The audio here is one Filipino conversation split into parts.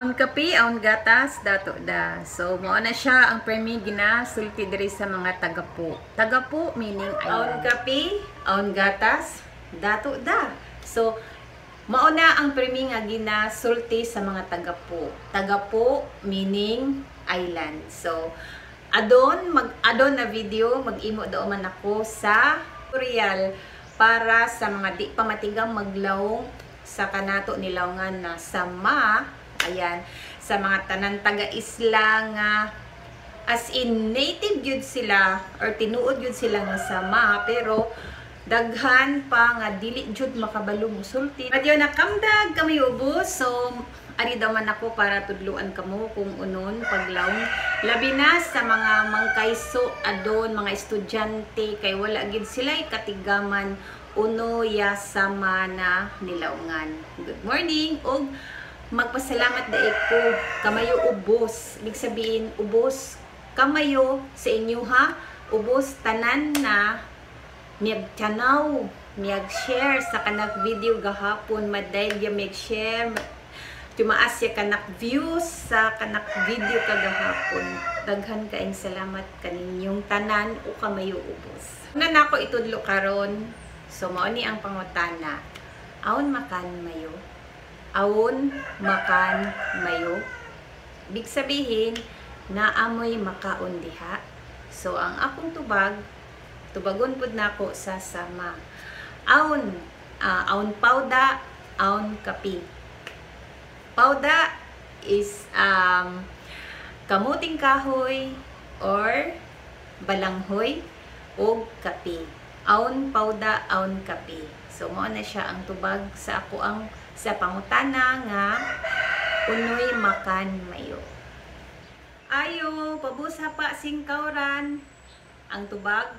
Ang kape, ang gatas, dato da. So, mao na siya ang premi ginasulti diri sa mga tagapo. Tagapo meaning aon kape, aon gatas, dato da. So, mao na ang premi nga ginasulti sa mga tagapo. Tagapo meaning island. So, adon na video, mag-imo daw man ako sa tutorial para sa mga di pa matigang maglawong sa kanato nilawngan na sama. Ayan, sa mga tanan taga-isla nga as in native yun sila or tinuod yun sila nga sama, pero daghan pa nga dili jud makabalo musulti. Radyo na kamdag kami ubos, so ari daw man ako para tudluan kamo kung unon paglawng labi na sa mga mangkayso adon mga estudyante kay wala gid sila katigaman uno ya sama na nilawngan. Good morning og magpasalamat daig ko kamayo ubos. Ibig sabihin ubos kamayo sa inyo ha. Ubos tanan na miyag tanaw, miyag share sa kanak video gahapon, maday ya miyag share. Tumaas ya kanak views sa kanak video kagahapon. Daghan kaayong salamat kaninyong tanan o kamayo ubos. Nga nako itudlo karon. So mao ni ang pangutana. Aon makan mayo? Aon makan mayo. Big sabihin naamoy makaon diha. So ang akong tubagon pud nako sa sama. Aon pawda, aon kapi. Pawda is kamuting kahoy or balanghoy o kapi. Aon pawda, aon kapi. So mao na siya ang tubag sa ako ang sa pangutana nga unoy makan mayo. Ayo pabusa pa singkawran ang tubag.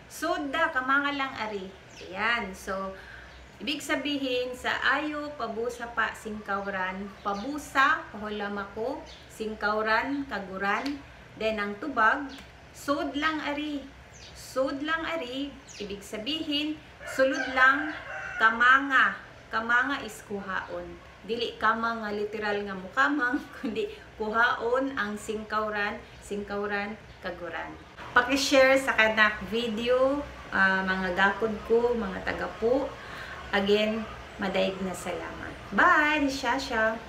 Soda kamanga lang ari. Ayan. So ibig sabihin sa ayo pabusa pa singkawran, pabusa pahulam ako, singkawran kaguran, then ang tubag sod lang ari. Sod lang ari, ibig sabihin sulod lang kamanga. Kamanga is kuhaon. Dili kamang nga literal nga mukamang, kundi kuhaon ang singkawran, kaguran. Paki-share sa kanak video, mga gakod ko, mga tagapo. Again, madaig na salamat. Bye! Shasha!